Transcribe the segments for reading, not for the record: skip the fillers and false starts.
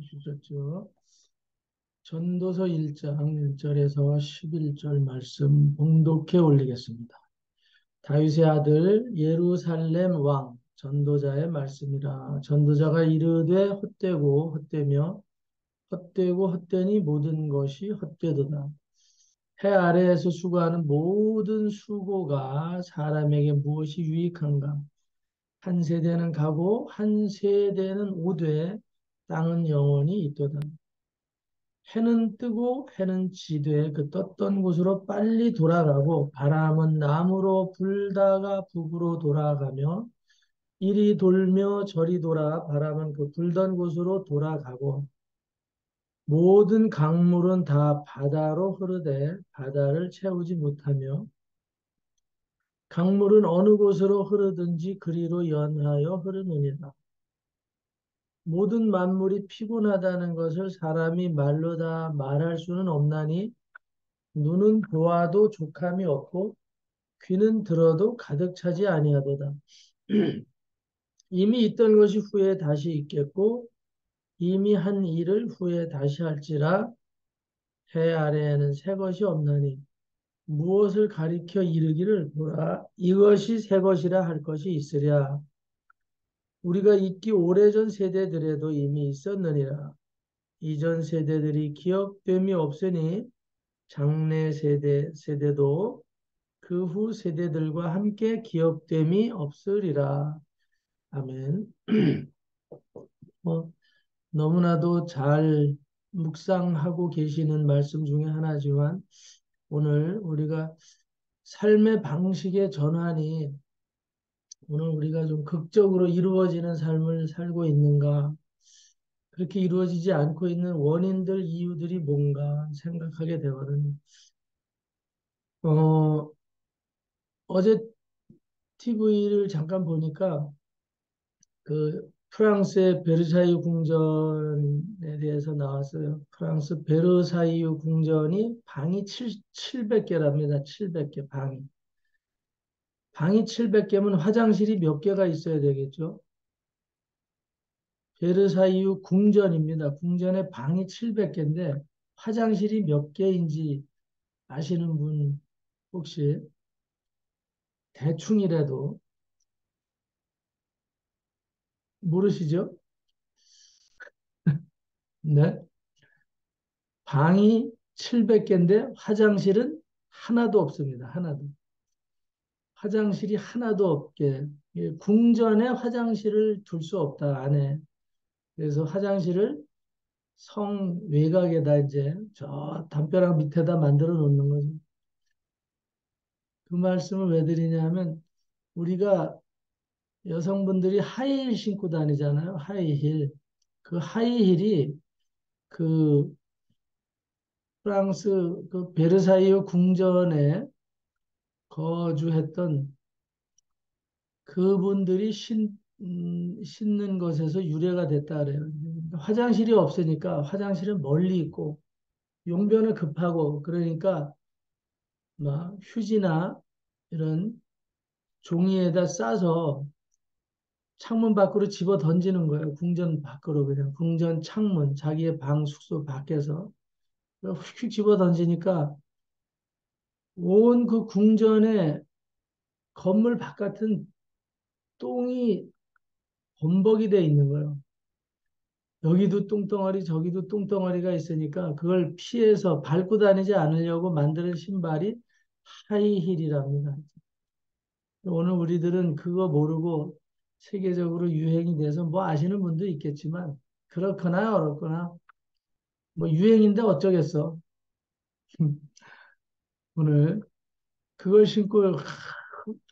주셨죠. 전도서 1장 1절에서 11절 말씀 봉독해 올리겠습니다. 다윗의 아들 예루살렘 왕 전도자의 말씀이라. 전도자가 이르되 헛되고 헛되며 헛되고 헛되니 모든 것이 헛되도다. 해 아래에서 수고하는 모든 수고가 사람에게 무엇이 유익한가? 한 세대는 가고 한 세대는 오되 땅은 영원히 있도다. 해는 뜨고 해는 지되 그 떴던 곳으로 빨리 돌아가고 바람은 남으로 불다가 북으로 돌아가며 이리 돌며 저리 돌아 바람은 그 불던 곳으로 돌아가고 모든 강물은 다 바다로 흐르되 바다를 채우지 못하며 강물은 어느 곳으로 흐르든지 그리로 연하여 흐르느니라. 모든 만물이 피곤하다는 것을 사람이 말로 다 말할 수는 없나니 눈은 보아도 족함이 없고 귀는 들어도 가득 차지 아니하도다. 이미 있던 것이 후에 다시 있겠고 이미 한 일을 후에 다시 할지라. 해 아래에는 새 것이 없나니 무엇을 가리켜 이르기를 보라 이것이 새 것이라 할 것이 있으랴. 우리가 있기 오래전 세대들에도 이미 있었느니라. 이전 세대들이 기억됨이 없으니 장래 세대도 그 후 세대들과 함께 기억됨이 없으리라. 아멘. 뭐, 너무나도 잘 묵상하고 계시는 말씀 중에 하나지만 오늘 우리가 삶의 방식의 전환이 오늘 우리가 좀 극적으로 이루어지는 삶을 살고 있는가, 그렇게 이루어지지 않고 있는 원인들, 이유들이 뭔가 생각하게 되거든요. 어, 어제 TV를 잠깐 보니까 그 프랑스의 베르사유 궁전에 대해서 나왔어요. 프랑스 베르사유 궁전이 방이 700개랍니다. 700개 방이. 방이 700개면 화장실이 몇 개가 있어야 되겠죠? 베르사유 궁전입니다. 궁전에 방이 700개인데 화장실이 몇 개인지 아시는 분 혹시 대충이라도 모르시죠? 네. 방이 700개인데 화장실은 하나도 없습니다. 하나도. 화장실이 하나도 없게 궁전에 화장실을 둘 수 없다 안에. 그래서 화장실을 성 외곽에다 이제 저 담벼락 밑에다 만들어 놓는 거죠. 그 말씀을 왜 드리냐면 우리가 여성분들이 하이힐 신고 다니잖아요. 하이힐. 그 하이힐이 그 프랑스 그 베르사유 궁전에 거주했던 그분들이 신는 것에서 유래가 됐다 그래요. 화장실이 없으니까 화장실은 멀리 있고 용변은 급하고 그러니까 막 휴지나 이런 종이에다 싸서 창문 밖으로 집어 던지는 거예요. 궁전 밖으로 그냥 궁전 창문 자기의 방 숙소 밖에서 휙 집어 던지니까 온 그 궁전의 건물 바깥은 똥이 범벅이 돼 있는 거예요. 여기도 똥덩어리, 저기도 똥덩어리가 있으니까 그걸 피해서 밟고 다니지 않으려고 만드는 신발이 하이힐이랍니다. 오늘 우리들은 그거 모르고 세계적으로 유행이 돼서 뭐 아시는 분도 있겠지만 그렇거나 어렵거나 뭐 유행인데 어쩌겠어. 오늘 그걸 신고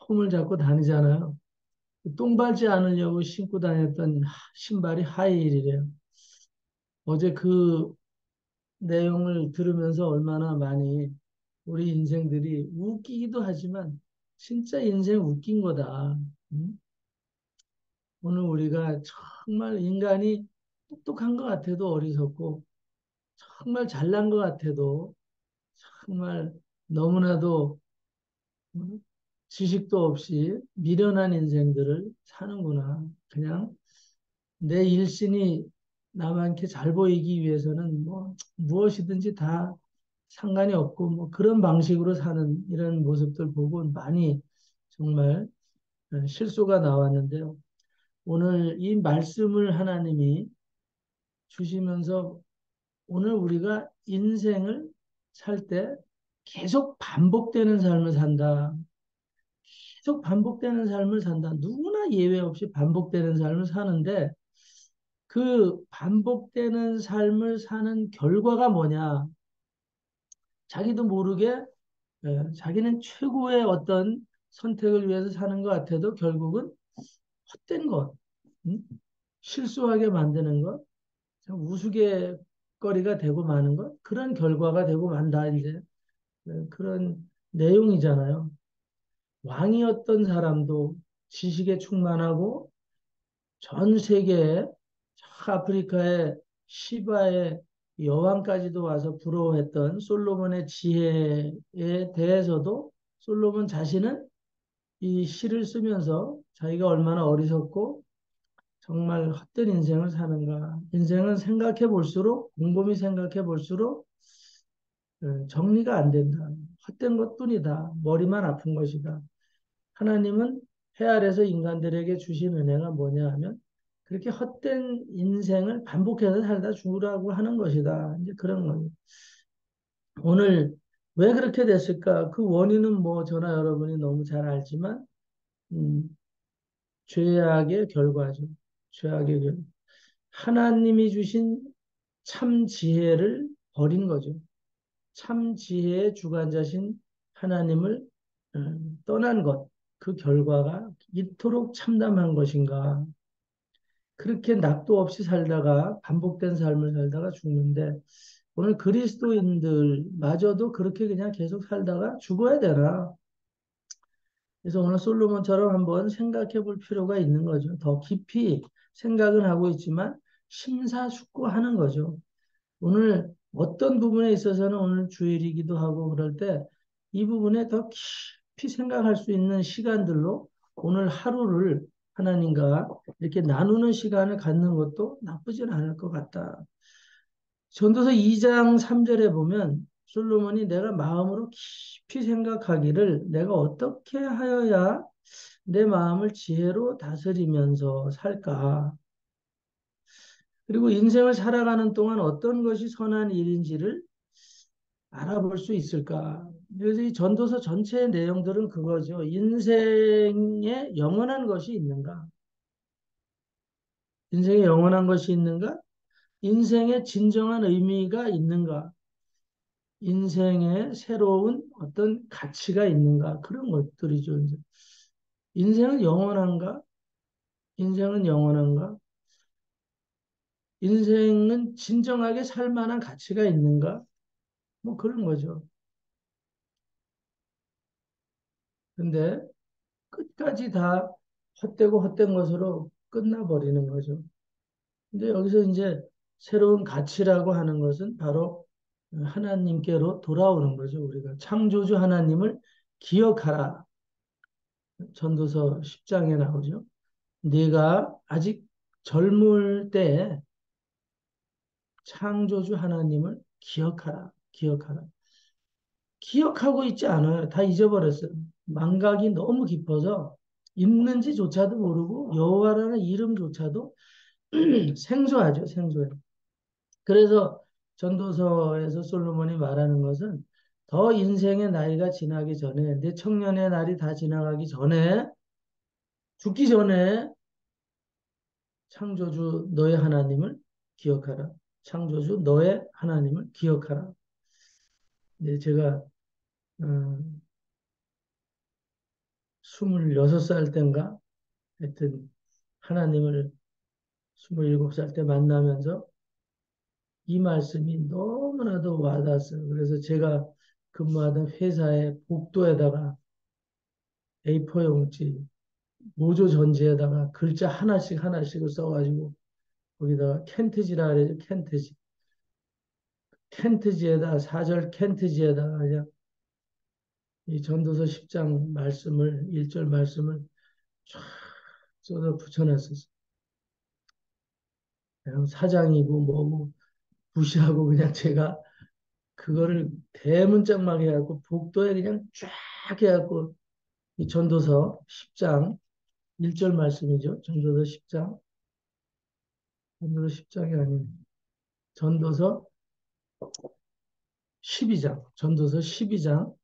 폼을 잡고 다니잖아요. 똥 밟지 않으려고 신고 다녔던 신발이 하이힐이래요. 어제 그 내용을 들으면서 얼마나 많이 우리 인생들이 웃기기도 하지만 진짜 인생 웃긴 거다. 응? 오늘 우리가 정말 인간이 똑똑한 것 같아도 어리석고 정말 잘난 것 같아도 정말 너무나도 응? 지식도 없이 미련한 인생들을 사는구나. 그냥 내 일신이 남한테 잘 보이기 위해서는 뭐 무엇이든지 다 상관이 없고 뭐 그런 방식으로 사는 이런 모습들 보고 많이 정말 실소가 나왔는데요. 오늘 이 말씀을 하나님이 주시면서 오늘 우리가 인생을 살 때 계속 반복되는 삶을 산다. 계속 반복되는 삶을 산다. 누구나 예외 없이 반복되는 삶을 사는데 그 반복되는 삶을 사는 결과가 뭐냐? 자기도 모르게 자기는 최고의 어떤 선택을 위해서 사는 것 같아도 결국은 헛된 것, 음? 실수하게 만드는 것, 참 우스갯거리가 되고 마는 것, 그런 결과가 되고 만다, 이제. 그런 내용이잖아요. 왕이었던 사람도 지식에 충만하고 전 세계에 저 아프리카의 시바의 여왕까지도 와서 부러워했던 솔로몬의 지혜에 대해서도 솔로몬 자신은 이 시를 쓰면서 자기가 얼마나 어리석고 정말 헛된 인생을 사는가. 인생은 생각해 볼수록, 곰곰이 생각해 볼수록 정리가 안 된다. 헛된 것뿐이다. 머리만 아픈 것이다. 하나님은 해 아래서 인간들에게 주신 은혜가 뭐냐 하면 그렇게 헛된 인생을 반복해서 살다 죽으라고 하는 것이다. 이제 그런 겁니다. 오늘 왜 그렇게 됐을까? 그 원인은 뭐 저나 여러분이 너무 잘 알지만 음, 죄악의 결과죠. 죄악의 결과. 하나님이 주신 참 지혜를 버린 거죠. 참 지혜의 주관자신 하나님을 어, 떠난 것, 그 결과가 이토록 참담한 것인가. 그렇게 낙도 없이 살다가 반복된 삶을 살다가 죽는데 오늘 그리스도인들마저도 그렇게 그냥 계속 살다가 죽어야 되나. 그래서 오늘 솔로몬처럼 한번 생각해 볼 필요가 있는 거죠. 더 깊이 생각은 하고 있지만 심사숙고하는 거죠. 오늘 어떤 부분에 있어서는 오늘 주일이기도 하고 그럴 때 이 부분에 더 깊이 생각할 수 있는 시간들로 오늘 하루를 하나님과 이렇게 나누는 시간을 갖는 것도 나쁘진 않을 것 같다. 전도서 2장 3절에 보면 솔로몬이 내가 마음으로 깊이 생각하기를 내가 어떻게 하여야 내 마음을 지혜로 다스리면서 살까? 그리고 인생을 살아가는 동안 어떤 것이 선한 일인지를 알아볼 수 있을까? 그래서 이 전도서 전체의 내용들은 그거죠. 인생에 영원한 것이 있는가? 인생에 영원한 것이 있는가? 인생에 진정한 의미가 있는가? 인생에 새로운 어떤 가치가 있는가? 그런 것들이죠. 이제. 인생은 영원한가? 인생은 영원한가? 인생은 진정하게 살 만한 가치가 있는가? 뭐 그런 거죠. 근데 끝까지 다 헛되고 헛된 것으로 끝나버리는 거죠. 근데 여기서 이제 새로운 가치라고 하는 것은 바로 하나님께로 돌아오는 거죠. 우리가 창조주 하나님을 기억하라. 전도서 10장에 나오죠. 네가 아직 젊을 때 창조주 하나님을 기억하라. 기억하라. 기억하고 있지 않아요. 다 잊어버렸어요. 망각이 너무 깊어서 있는지조차도 모르고 여호와라는 이름조차도 생소하죠. 생소해. 그래서 전도서에서 솔로몬이 말하는 것은 더 인생의 나이가 지나기 전에 내 청년의 날이 다 지나가기 전에 죽기 전에 창조주 너의 하나님을 기억하라. 창조주 너의 하나님을 기억하라. 이제 제가 26살 때인가 하여튼 하나님을 27살 때 만나면서 이 말씀이 너무나도 와닿았어요. 그래서 제가 근무하던 회사의 복도에다가 A4 용지, 모조 전지에다가 글자 하나씩 하나씩을 써가지고 거기다가 켄트지라 그래요. 켄트지. 켄트지에다 4절 켄트지에다가 그냥 이 전도서 10장 말씀을 1절 말씀을 쫙 쏟아 붙여놨었어요. 그냥 사장이고 뭐 무시하고 그냥 제가 그거를 대문짝막 해갖고 복도에 그냥 쫙 해갖고 이 전도서 10장 1절 말씀이죠. 전도서 10장. 전도서 10장이 아닌 전도서 12장. 전도서 12장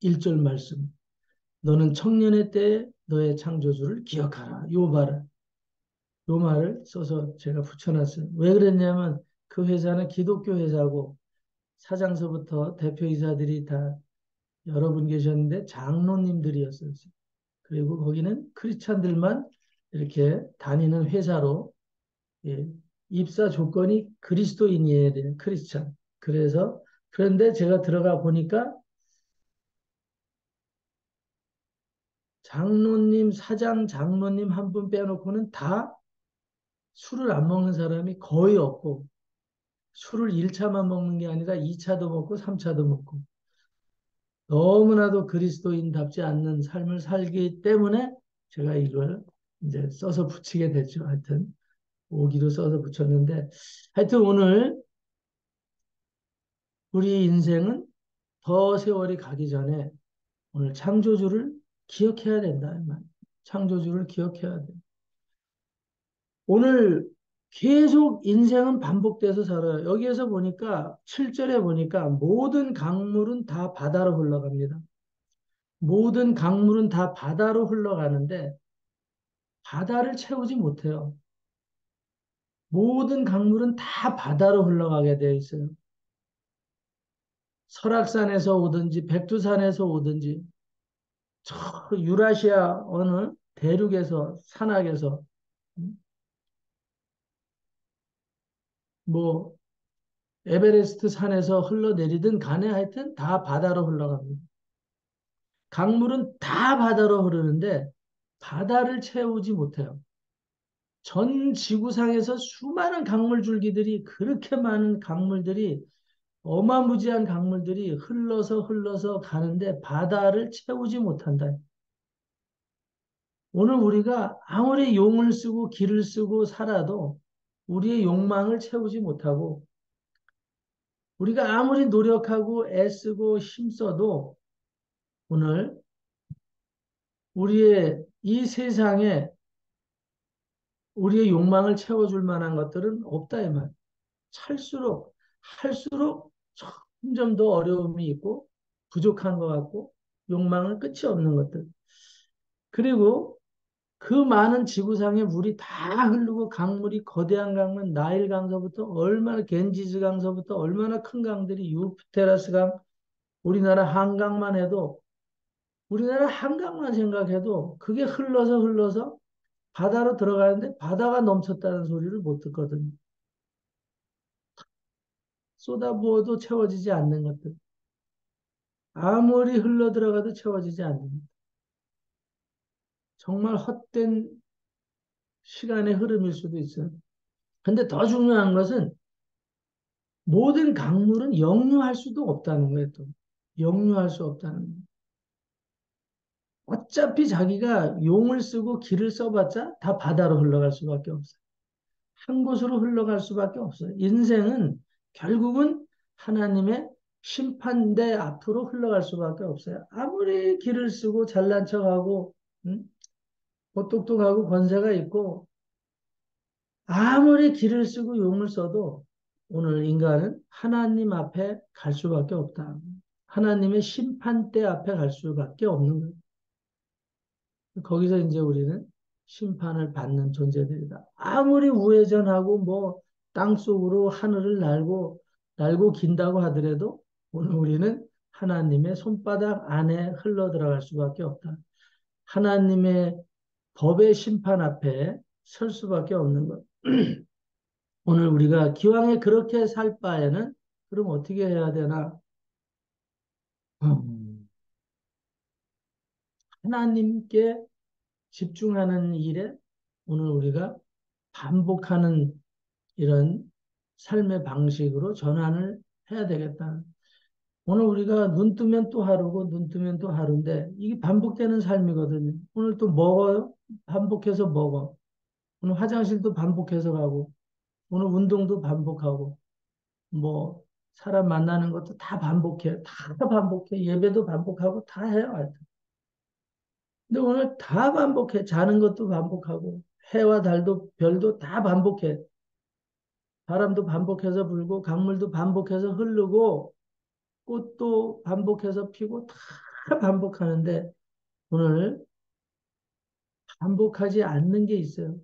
1절 말씀. 너는 청년의 때 너의 창조주를 기억하라. 요 말을 써서 제가 붙여놨어요. 왜 그랬냐면 그 회사는 기독교 회사고 사장서부터 대표이사들이 다 여러 분 계셨는데 장로님들이었어요. 그리고 거기는 크리스찬들만 이렇게 다니는 회사로, 예, 입사 조건이 그리스도인이어야 돼요. 크리스찬. 그래서 그런데 제가 들어가 보니까 장로님, 사장 장로님 한 분 빼놓고는 다 술을 안 먹는 사람이 거의 없고 술을 1차만 먹는 게 아니라 2차도 먹고 3차도 먹고 너무나도 그리스도인답지 않는 삶을 살기 때문에 제가 이걸 이제 써서 붙이게 됐죠. 하여튼 오기로 써서 붙였는데 하여튼 오늘 우리 인생은 더 세월이 가기 전에 오늘 창조주를 기억해야 된다. 이 말. 창조주를 기억해야 돼. 오늘 계속 인생은 반복돼서 살아요. 여기에서 보니까 7절에 보니까 모든 강물은 다 바다로 흘러갑니다. 모든 강물은 다 바다로 흘러가는데 바다를 채우지 못해요. 모든 강물은 다 바다로 흘러가게 되어 있어요. 설악산에서 오든지 백두산에서 오든지 저 유라시아 어느 대륙에서 산악에서 뭐 에베레스트 산에서 흘러내리든 간에 하여튼 다 바다로 흘러갑니다. 강물은 다 바다로 흐르는데 바다를 채우지 못해요. 전 지구상에서 수많은 강물 줄기들이 그렇게 많은 강물들이 어마무지한 강물들이 흘러서 가는데 바다를 채우지 못한다. 오늘 우리가 아무리 용을 쓰고 기를 쓰고 살아도 우리의 욕망을 채우지 못하고 우리가 아무리 노력하고 애쓰고 힘써도 오늘 우리의 이 세상에 우리의 욕망을 채워줄 만한 것들은 없다 이 말. 찰수록 할수록 점점 더 어려움이 있고 부족한 것 같고 욕망은 끝이 없는 것들. 그리고 그 많은 지구상에 물이 다 흐르고 강물이 거대한 강물 나일 강서부터 얼마나 겐지스 강서부터 얼마나 큰 강들이 유프테라스 강 우리나라 한강만 해도 우리나라 한강만 생각해도 그게 흘러서 바다로 들어가는데 바다가 넘쳤다는 소리를 못 듣거든요. 쏟아부어도 채워지지 않는 것들. 아무리 흘러 들어가도 채워지지 않는 것. 정말 헛된 시간의 흐름일 수도 있어요. 근데 더 중요한 것은 모든 강물은 역류할 수도 없다는 거예요, 또. 역류할 수 없다는 거예요. 어차피 자기가 용을 쓰고 길을 써봤자 다 바다로 흘러갈 수밖에 없어요. 한 곳으로 흘러갈 수밖에 없어요. 인생은 결국은 하나님의 심판대 앞으로 흘러갈 수밖에 없어요. 아무리 길을 쓰고 잘난 척하고 뭐 똑똑하고 권세가 있고 아무리 길을 쓰고 용을 써도 오늘 인간은 하나님 앞에 갈 수밖에 없다. 하나님의 심판대 앞에 갈 수밖에 없는 거예요. 거기서 이제 우리는 심판을 받는 존재들이다. 아무리 우회전하고 뭐 땅속으로 하늘을 날고 긴다고 하더라도 오늘 우리는 하나님의 손바닥 안에 흘러 들어갈 수밖에 없다. 하나님의 법의 심판 앞에 설 수밖에 없는 것. 오늘 우리가 기왕에 그렇게 살 바에는 그럼 어떻게 해야 되나? 음, 하나님께 집중하는 일에 오늘 우리가 반복하는 이런 삶의 방식으로 전환을 해야 되겠다. 오늘 우리가 눈 뜨면 또 하루고 눈 뜨면 또 하루인데 이게 반복되는 삶이거든요. 오늘 또 먹어요. 반복해서 먹어. 오늘 화장실도 반복해서 가고, 오늘 운동도 반복하고, 뭐, 사람 만나는 것도 다 반복해. 다 반복해. 예배도 반복하고 다 해요. 하여튼. 근데 오늘 다 반복해. 자는 것도 반복하고, 해와 달도, 별도 다 반복해. 바람도 반복해서 불고, 강물도 반복해서 흐르고, 꽃도 반복해서 피고, 다 반복하는데, 오늘 반복하지 않는 게 있어요.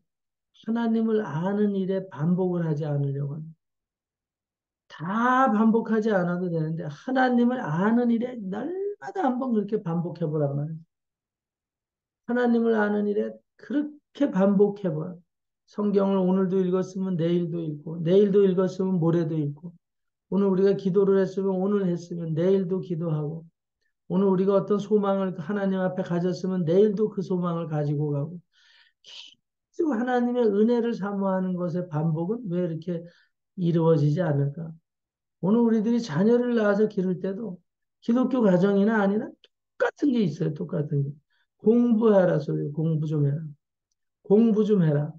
하나님을 아는 일에 반복을 하지 않으려고 합니다. 다 반복하지 않아도 되는데 하나님을 아는 일에 날마다 한번 그렇게 반복해 보란 말이에요. 하나님을 아는 일에 그렇게 반복해 보라. 성경을 오늘도 읽었으면 내일도 읽고 내일도 읽었으면 모레도 읽고 오늘 우리가 기도를 했으면 오늘 했으면 내일도 기도하고 오늘 우리가 어떤 소망을 하나님 앞에 가졌으면 내일도 그 소망을 가지고 가고 계속 하나님의 은혜를 사모하는 것의 반복은 왜 이렇게 이루어지지 않을까? 오늘 우리들이 자녀를 낳아서 기를 때도 기독교 가정이나 아니나 똑같은 게 있어요. 똑같은 게. 공부해라 소리 공부 좀 해라. 공부 좀 해라.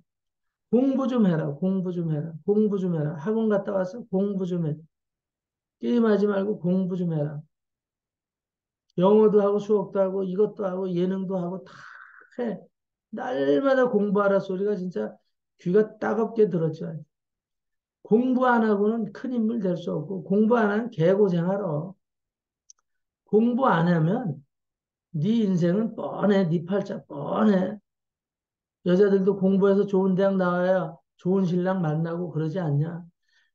공부 좀 해라. 공부 좀 해라. 공부 좀 해라. 학원 갔다 와서 공부 좀 해. 게임하지 말고 공부 좀 해라. 영어도 하고 수학도 하고 이것도 하고 예능도 하고 다 해. 날마다 공부하라 소리가 진짜 귀가 따갑게 들었죠. 공부 안 하고는 큰 인물 될 수 없고 공부 안 하면 개고생하러. 공부 안 하면 네 인생은 뻔해. 네 팔자 뻔해. 여자들도 공부해서 좋은 대학 나와야 좋은 신랑 만나고 그러지 않냐?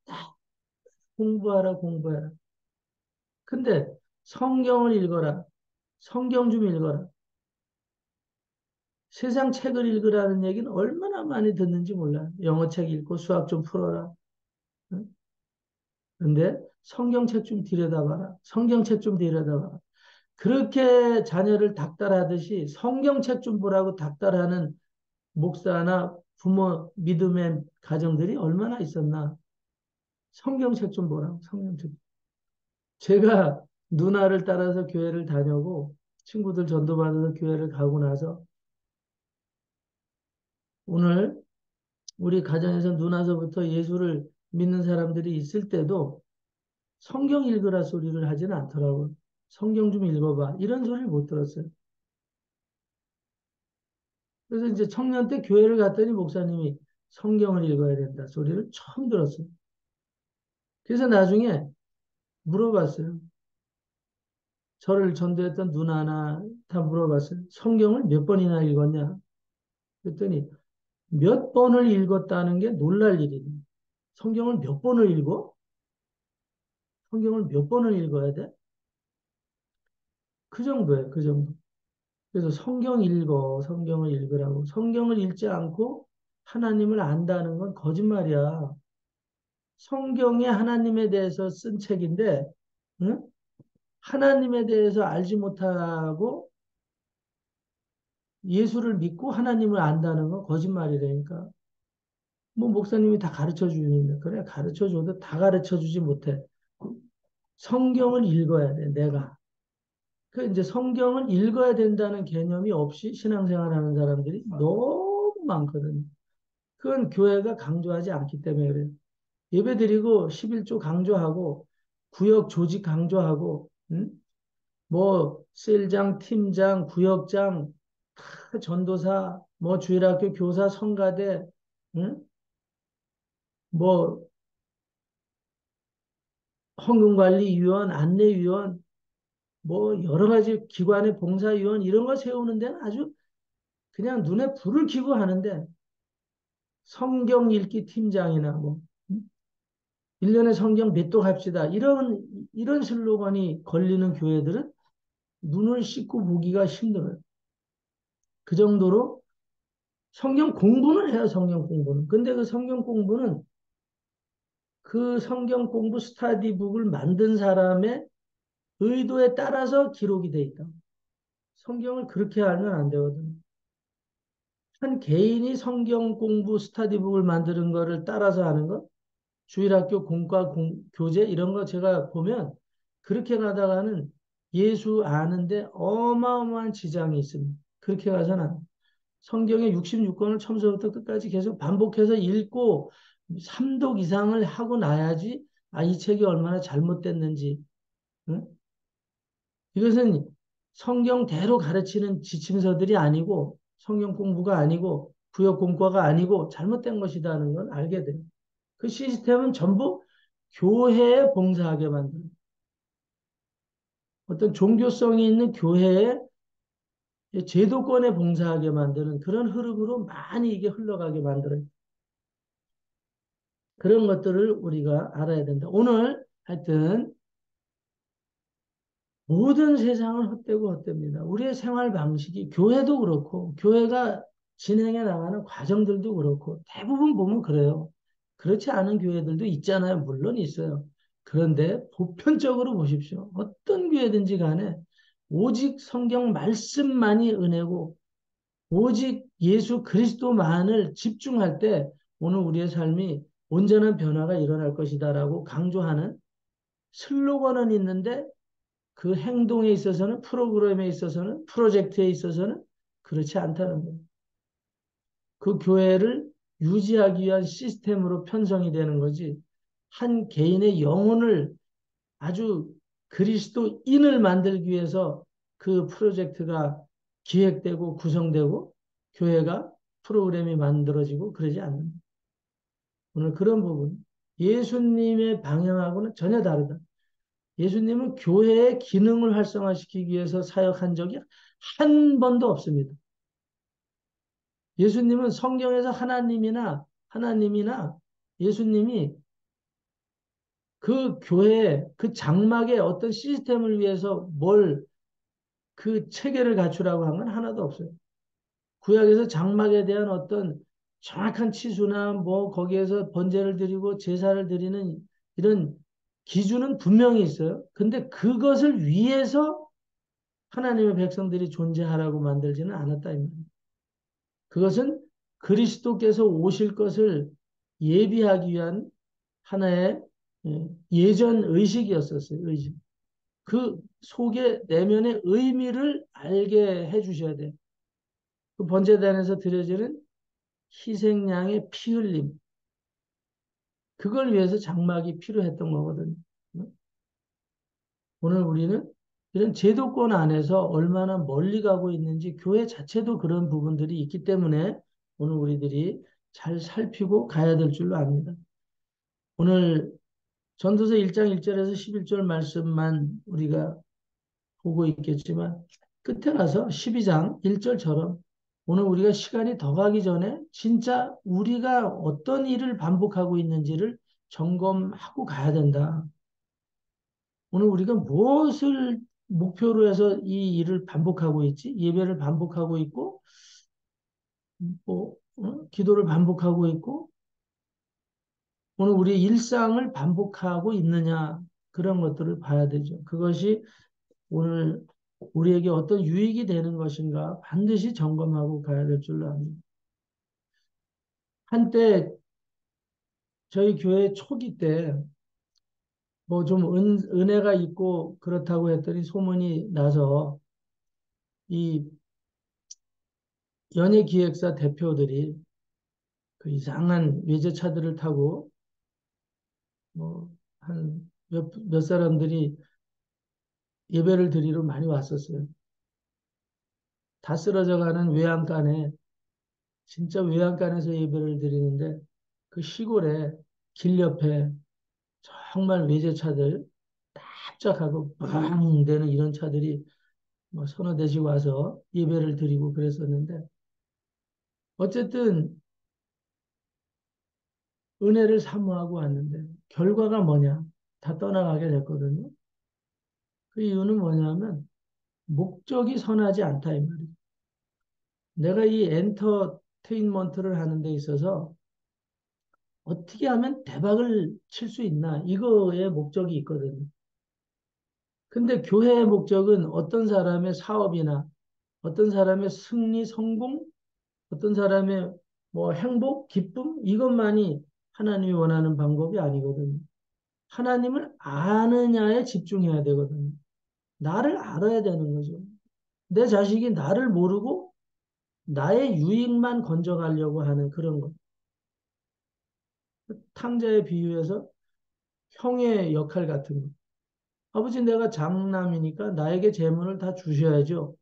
다 공부하라, 공부해라. 근데 성경을 읽어라. 성경 좀 읽어라. 세상 책을 읽으라는 얘기는 얼마나 많이 듣는지 몰라. 영어 책 읽고 수학 좀 풀어라. 응? 근데 성경책 좀 들여다봐라. 성경책 좀 들여다봐라. 그렇게 자녀를 닥달하듯이 성경책 좀 보라고 닥달하는 목사나 부모 믿음의 가정들이 얼마나 있었나. 성경책 좀 보라고, 성경책. 제가 누나를 따라서 교회를 다녀고 친구들 전도받아서 교회를 가고 나서 오늘 우리 가정에서 누나서부터 예수를 믿는 사람들이 있을 때도 성경 읽으라 소리를 하지는 않더라고요. 성경 좀 읽어봐. 이런 소리를 못 들었어요. 그래서 이제 청년 때 교회를 갔더니 목사님이 성경을 읽어야 된다 소리를 처음 들었어요. 그래서 나중에 물어봤어요. 저를 전도했던 누나나 다 물어봤어요. 성경을 몇 번이나 읽었냐? 그랬더니 몇 번을 읽었다는 게 놀랄 일이에요. 성경을 몇 번을 읽어? 성경을 몇 번을 읽어야 돼? 그 정도예요, 그 정도. 그래서 성경 읽어, 성경을 읽으라고. 성경을 읽지 않고 하나님을 안다는 건 거짓말이야. 성경에 하나님에 대해서 쓴 책인데, 응? 하나님에 대해서 알지 못하고 예수를 믿고 하나님을 안다는 건 거짓말이라니까. 뭐 목사님이 다 가르쳐 주는데 그래 가르쳐 줘도 다 가르쳐 주지 못해. 성경을 읽어야 돼 내가. 그 이제 성경을 읽어야 된다는 개념이 없이 신앙생활하는 사람들이 너무 많거든요. 그건 교회가 강조하지 않기 때문에 그래요. 예배드리고 11조 강조하고 구역 조직 강조하고 응? 뭐 셀장, 팀장, 구역장, 다 전도사, 뭐 주일학교 교사, 성가대, 응? 뭐 헌금관리위원, 안내위원, 뭐 여러 가지 기관의 봉사위원 이런 거 세우는 데는 아주 그냥 눈에 불을 켜고 하는데 성경 읽기 팀장이나 뭐 1년에 성경 몇 도 갑시다. 이런 슬로건이 걸리는 교회들은 눈을 씻고 보기가 힘들어요. 그 정도로 성경 공부는 해요, 성경 공부는. 근데 그 성경 공부는 그 성경 공부 스타디북을 만든 사람의 의도에 따라서 기록이 돼 있다. 성경을 그렇게 알면 안 되거든요. 한 개인이 성경 공부 스타디북을 만드는 거를 따라서 하는 것, 주일학교 교재 이런 거 제가 보면 그렇게 가다가는 예수 아는데 어마어마한 지장이 있습니다. 그렇게 가서는 안 돼요. 성경의 66권을 처음부터 끝까지 계속 반복해서 읽고 3독 이상을 하고 나야지 아, 이 책이 얼마나 잘못됐는지. 응? 이것은 성경대로 가르치는 지침서들이 아니고 성경 공부가 아니고 구역 공과가 아니고 잘못된 것이라는 걸 알게 돼요. 그 시스템은 전부 교회에 봉사하게 만드는 어떤 종교성이 있는 교회에 제도권에 봉사하게 만드는 그런 흐름으로 많이 이게 흘러가게 만들어요. 그런 것들을 우리가 알아야 된다. 오늘 하여튼 모든 세상은 헛되고 헛됩니다. 우리의 생활 방식이 교회도 그렇고 교회가 진행해 나가는 과정들도 그렇고 대부분 보면 그래요. 그렇지 않은 교회들도 있잖아요. 물론 있어요. 그런데 보편적으로 보십시오. 어떤 교회든지 간에 오직 성경 말씀만이 은혜고 오직 예수 그리스도만을 집중할 때 오늘 우리의 삶이 온전한 변화가 일어날 것이다라고 강조하는 슬로건은 있는데 그 행동에 있어서는 프로그램에 있어서는 프로젝트에 있어서는 그렇지 않다는 거예요. 그 교회를 유지하기 위한 시스템으로 편성이 되는 거지 한 개인의 영혼을 아주 그리스도인을 만들기 위해서 그 프로젝트가 기획되고 구성되고 교회가 프로그램이 만들어지고 그러지 않는다. 오늘 그런 부분 예수님의 방향하고는 전혀 다르다. 예수님은 교회의 기능을 활성화시키기 위해서 사역한 적이 한 번도 없습니다. 예수님은 성경에서 하나님이나 예수님이 그 교회, 그 장막의 어떤 시스템을 위해서 뭘 그 체계를 갖추라고 한 건 하나도 없어요. 구약에서 장막에 대한 어떤 정확한 치수나 뭐 거기에서 번제를 드리고 제사를 드리는 이런 기준은 분명히 있어요. 근데 그것을 위해서 하나님의 백성들이 존재하라고 만들지는 않았다. 이 말이에요. 그것은 그리스도께서 오실 것을 예비하기 위한 하나의 예전 의식이었었어요. 의식. 그 속에 내면의 의미를 알게 해주셔야 돼요. 그 번제단에서 드려지는 희생양의 피 흘림. 그걸 위해서 장막이 필요했던 거거든요. 오늘 우리는 이런 제도권 안에서 얼마나 멀리 가고 있는지 교회 자체도 그런 부분들이 있기 때문에 오늘 우리들이 잘 살피고 가야 될 줄로 압니다. 오늘 전도서 1장 1절에서 11절 말씀만 우리가 보고 있겠지만 끝에 가서 12장 1절처럼 오늘 우리가 시간이 더 가기 전에 진짜 우리가 어떤 일을 반복하고 있는지를 점검하고 가야 된다. 오늘 우리가 무엇을 목표로 해서 이 일을 반복하고 있지? 예배를 반복하고 있고, 기도를 반복하고 있고, 오늘 우리의 일상을 반복하고 있느냐, 그런 것들을 봐야 되죠. 그것이 오늘 우리에게 어떤 유익이 되는 것인가 반드시 점검하고 가야 될 줄로 압니다. 한때 저희 교회 초기 때 뭐 좀 은혜가 있고 그렇다고 했더니 소문이 나서 이 연예기획사 대표들이 그 이상한 외제차들을 타고 뭐 한 몇 사람들이 예배를 드리러 많이 왔었어요. 다 쓰러져 가는 외양간에 진짜 외양간에서 예배를 드리는데 그 시골에 길 옆에 정말 외제차들 납작하고 빵 되는 이런 차들이 뭐 서너 대씩 와서 예배를 드리고 그랬었는데 어쨌든 은혜를 사모하고 왔는데 결과가 뭐냐? 다 떠나가게 됐거든요. 그 이유는 뭐냐면 목적이 선하지 않다 이 말이에요. 내가 이 엔터테인먼트를 하는 데 있어서 어떻게 하면 대박을 칠 수 있나 이거에 목적이 있거든요. 근데 교회의 목적은 어떤 사람의 사업이나 어떤 사람의 승리, 성공, 어떤 사람의 뭐 행복, 기쁨 이것만이 하나님이 원하는 방법이 아니거든요. 하나님을 아느냐에 집중해야 되거든요. 나를 알아야 되는 거죠. 내 자식이 나를 모르고 나의 유익만 건져가려고 하는 그런 것. 탕자의 비유에서 형의 역할 같은 거. 아버지 내가 장남이니까 나에게 재물을 다 주셔야죠.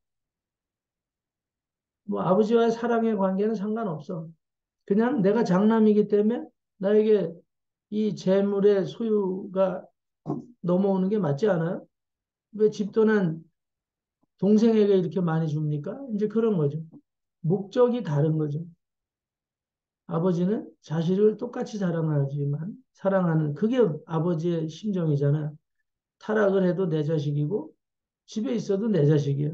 뭐 아버지와의 사랑의 관계는 상관없어. 그냥 내가 장남이기 때문에 나에게 이 재물의 소유가 넘어오는 게 맞지 않아요? 왜 집도난 동생에게 이렇게 많이 줍니까? 이제 그런 거죠. 목적이 다른 거죠. 아버지는 자식을 똑같이 사랑하지만 사랑하는 그게 아버지의 심정이잖아요. 타락을 해도 내 자식이고 집에 있어도 내 자식이에요.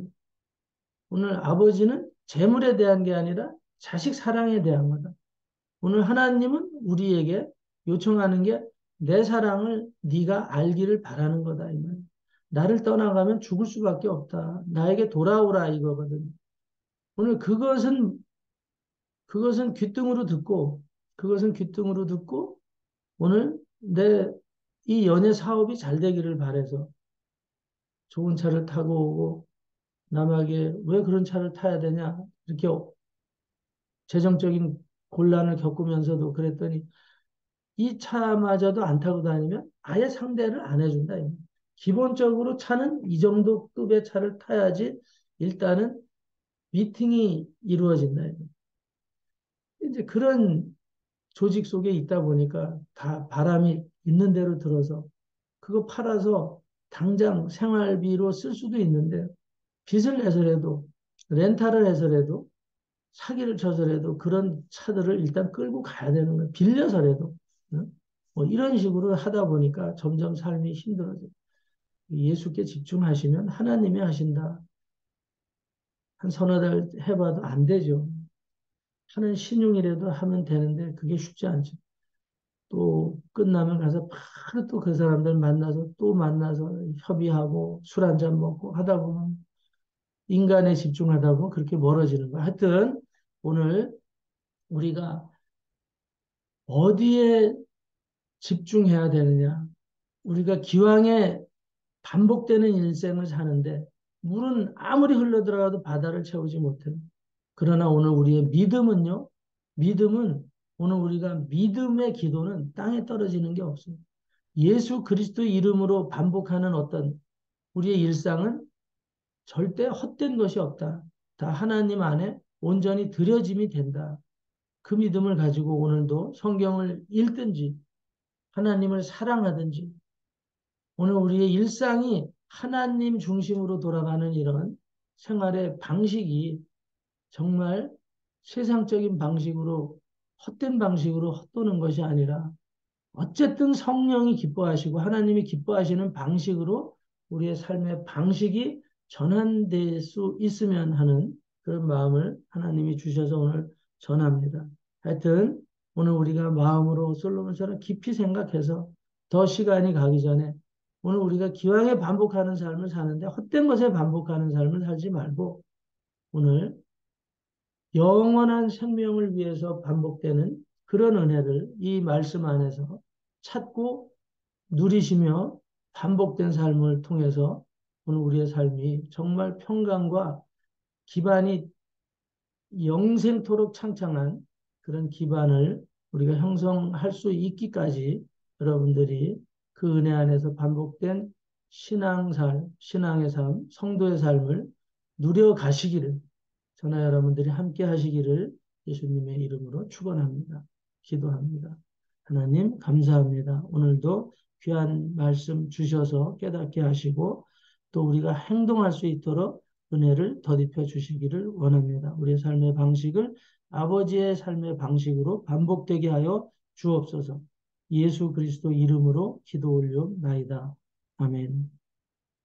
오늘 아버지는 재물에 대한 게 아니라 자식 사랑에 대한 거다. 오늘 하나님은 우리에게 요청하는 게 내 사랑을 네가 알기를 바라는 거다. 이 말. 나를 떠나가면 죽을 수밖에 없다. 나에게 돌아오라 이거거든. 오늘 그것은 귀등으로 듣고 그것은 귀등으로 듣고 오늘 내 이 연애 사업이 잘 되기를 바래서 좋은 차를 타고 오고 남에게 왜 그런 차를 타야 되냐 이렇게 재정적인 곤란을 겪으면서도 그랬더니 이 차마저도 안 타고 다니면 아예 상대를 안 해준다. 기본적으로 차는 이 정도 급의 차를 타야지 일단은 미팅이 이루어진다. 이제 그런 조직 속에 있다 보니까 다 바람이 있는 대로 들어서 그거 팔아서 당장 생활비로 쓸 수도 있는데 빚을 내서라도 렌탈을 해서라도 사기를 쳐서라도 그런 차들을 일단 끌고 가야 되는 거예요. 빌려서라도. 응? 뭐 이런 식으로 하다 보니까 점점 삶이 힘들어져요. 예수께 집중하시면 하나님이 하신다. 한 서너 달 해봐도 안 되죠. 하는 신용이라도 하면 되는데 그게 쉽지 않죠. 또 끝나면 가서 바로 또 그 사람들 만나서 또 만나서 협의하고 술 한잔 먹고 하다 보면 인간에 집중하다 보면 그렇게 멀어지는 거야. 하여튼 오늘 우리가 어디에 집중해야 되느냐. 우리가 기왕에 반복되는 일생을 사는데 물은 아무리 흘러들어가도 바다를 채우지 못해요. 그러나 오늘 우리의 믿음은요. 믿음은 오늘 우리가 믿음의 기도는 땅에 떨어지는 게 없어요. 예수 그리스도 이름으로 반복하는 어떤 우리의 일상은 절대 헛된 것이 없다. 다 하나님 안에 온전히 들여짐이 된다. 그 믿음을 가지고 오늘도 성경을 읽든지 하나님을 사랑하든지 오늘 우리의 일상이 하나님 중심으로 돌아가는 이런 생활의 방식이 정말 세상적인 방식으로 헛된 방식으로 헛도는 것이 아니라 어쨌든 성령이 기뻐하시고 하나님이 기뻐하시는 방식으로 우리의 삶의 방식이 전환될 수 있으면 하는 그런 마음을 하나님이 주셔서 오늘 전합니다. 하여튼 오늘 우리가 마음으로 솔로몬처럼 깊이 생각해서 더 시간이 가기 전에 오늘 우리가 기왕에 반복하는 삶을 사는데 헛된 것에 반복하는 삶을 살지 말고 오늘 영원한 생명을 위해서 반복되는 그런 은혜를 이 말씀 안에서 찾고 누리시며 반복된 삶을 통해서 오늘 우리의 삶이 정말 평강과 기반이 영생토록 창창한 그런 기반을 우리가 형성할 수 있기까지 여러분들이 그 은혜 안에서 반복된 신앙의 삶, 성도의 삶을 누려 가시기를 저나 여러분들이 함께 하시기를 예수님의 이름으로 축원합니다. 기도합니다. 하나님 감사합니다. 오늘도 귀한 말씀 주셔서 깨닫게 하시고 또 우리가 행동할 수 있도록 은혜를 더딥혀 주시기를 원합니다. 우리의 삶의 방식을 아버지의 삶의 방식으로 반복되게 하여 주옵소서. 예수 그리스도 이름으로 기도 올려나이다. 아멘.